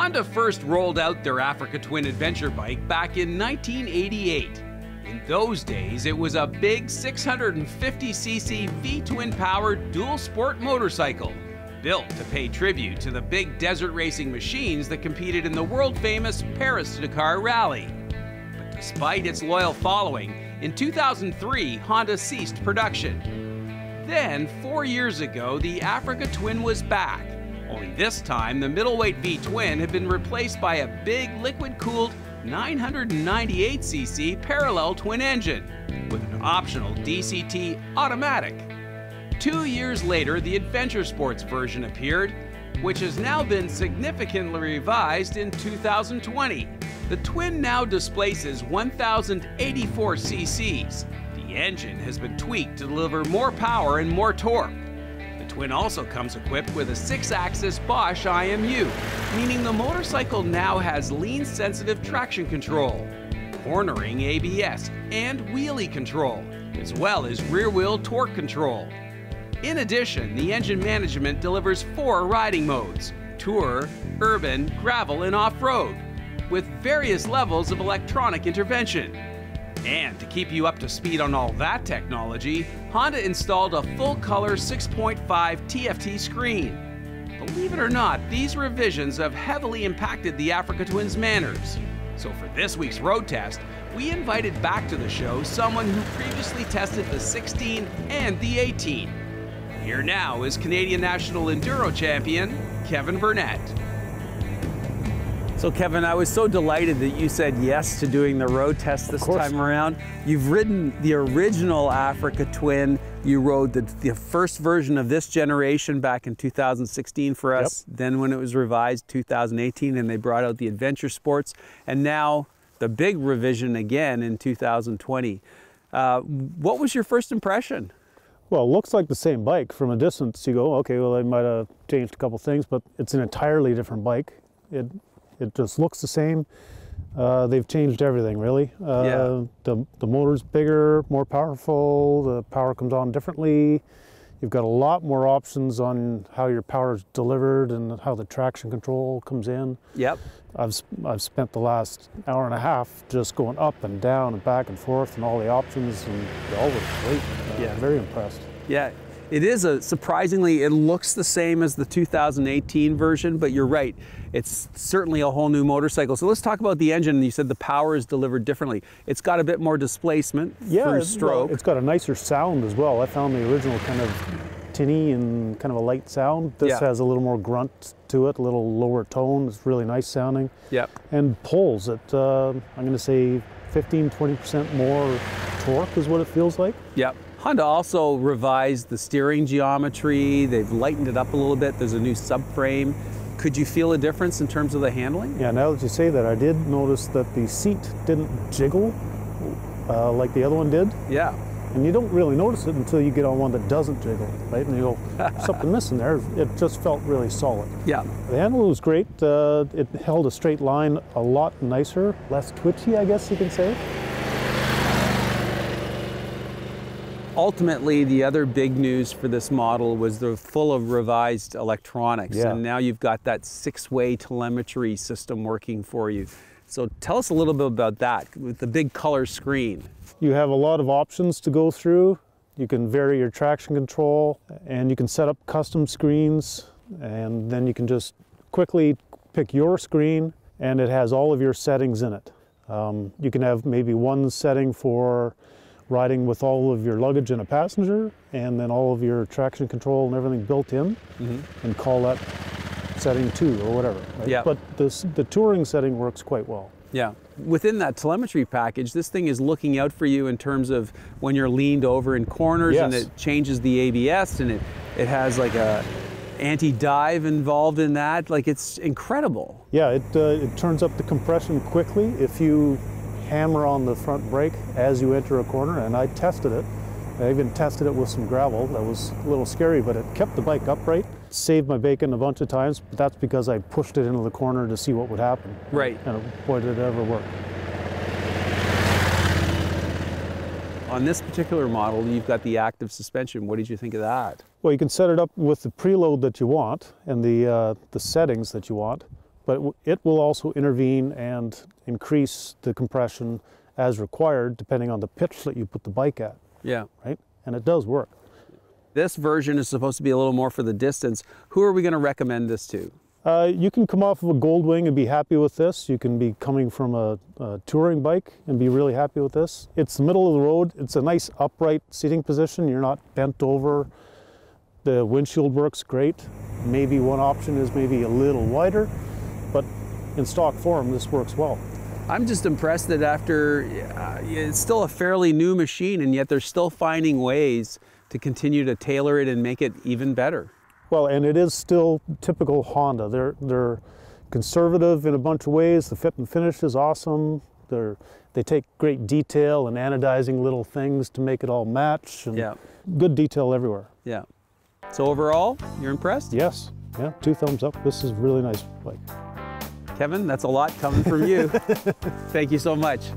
Honda first rolled out their Africa Twin adventure bike back in 1988. In those days, it was a big 650cc V-twin powered dual sport motorcycle, built to pay tribute to the big desert racing machines that competed in the world-famous Paris-Dakar Rally. But despite its loyal following, in 2003, Honda ceased production. Then, 4 years ago, the Africa Twin was back. Only this time, the middleweight V-twin had been replaced by a big liquid-cooled 998cc parallel twin engine with an optional DCT automatic. 2 years later, the adventure sports version appeared, which has now been significantly revised in 2020. The twin now displaces 1,084 cc's. The engine has been tweaked to deliver more power and more torque. The twin also comes equipped with a 6-axis Bosch IMU, meaning the motorcycle now has lean-sensitive traction control, cornering ABS, and wheelie control, as well as rear-wheel torque control. In addition, the engine management delivers 4 riding modes: Tour, Urban, Gravel, and Off-Road, with various levels of electronic intervention. And to keep you up to speed on all that technology, Honda installed a full-color 6.5 TFT screen. Believe it or not, these revisions have heavily impacted the Africa Twin's manners. So for this week's road test, we invited back to the show someone who previously tested the 16 and the 18. Here now is Canadian National Enduro Champion, Kevin Burnett. So Kevin, I was so delighted that you said yes to doing the road test this time around. You've ridden the original Africa Twin. You rode the first version of this generation back in 2016 for us. Yep. Then when it was revised, 2018, and they brought out the adventure sports. And now the big revision again in 2020. What was your first impression? Well, it looks like the same bike. From a distance, you go, okay, well, they might have changed a couple things, but it's an entirely different bike. It just looks the same. They've changed everything, really. The motor's bigger, more powerful. The power comes on differently. You've got a lot more options on how your power is delivered and how the traction control comes in. Yep. I've spent the last hour and a half just going up and down and back and forth and all the options, and they all look great. Yeah. Very impressed. Yeah. It is surprisingly, it looks the same as the 2018 version, but you're right. It's certainly a whole new motorcycle. So let's talk about the engine. You said the power is delivered differently. It's got a bit more displacement through stroke. Well, it's got a nicer sound as well. I found the original kind of tinny and kind of a light sound. This has a little more grunt to it, a little lower tone. It's really nice sounding. Yep. And pulls at, I'm going to say 15–20% more torque is what it feels like. Yep. Honda also revised the steering geometry. They've lightened it up a little bit. There's a new subframe. Could you feel a difference in terms of the handling? Yeah, now that you say that, I did notice that the seat didn't jiggle like the other one did. Yeah. And you don't really notice it until you get on one that doesn't jiggle, right? And you go, something missing there. It just felt really solid. Yeah. The handle was great. It held a straight line a lot nicer, less twitchy, I guess you can say. Ultimately, the other big news for this model was the full of revised electronics. Yeah. And now you've got that 6-way telemetry system working for you. So tell us a little bit about that with the big color screen. You have a lot of options to go through. You can vary your traction control, and you can set up custom screens, and then you can just quickly pick your screen, and it has all of your settings in it. You can have maybe one setting for riding with all of your luggage and a passenger, and then all of your traction control and everything built in, and call that setting 2 or whatever. Right? Yeah. But the touring setting works quite well. Yeah. Within that telemetry package, this thing is looking out for you in terms of when you're leaned over in corners, and it changes the ABS, and it has like a anti-dive involved in that. Like, it's incredible. Yeah, it turns up the compression quickly if you hammer on the front brake as you enter a corner, and I tested it. I even tested it with some gravel. That was a little scary, but it kept the bike upright. Saved my bacon a bunch of times, but that's because I pushed it into the corner to see what would happen. Right. And boy, did it ever work. On this particular model, you've got the active suspension. What did you think of that? Well, you can set it up with the preload that you want and the settings that you want. but it will also intervene and increase the compression as required depending on the pitch that you put the bike at. Yeah. Right? And it does work. This version is supposed to be a little more for the distance. Who are we going to recommend this to? You can come off of a Goldwing and be happy with this. You can be coming from a touring bike and be really happy with this. It's the middle of the road. It's a nice upright seating position. You're not bent over. The windshield works great. Maybe one option is maybe a little wider, but in stock form, this works well. I'm just impressed that after, it's still a fairly new machine, and yet they're still finding ways to continue to tailor it and make it even better. Well, and it is still typical Honda. They're conservative in a bunch of ways. The fit and finish is awesome. They take great detail and anodizing little things to make it all match. And yeah. Good detail everywhere. Yeah. So overall, you're impressed? Yes. Yeah, 2 thumbs up. This is a really nice bike. Kevin, that's a lot coming from you. Thank you so much.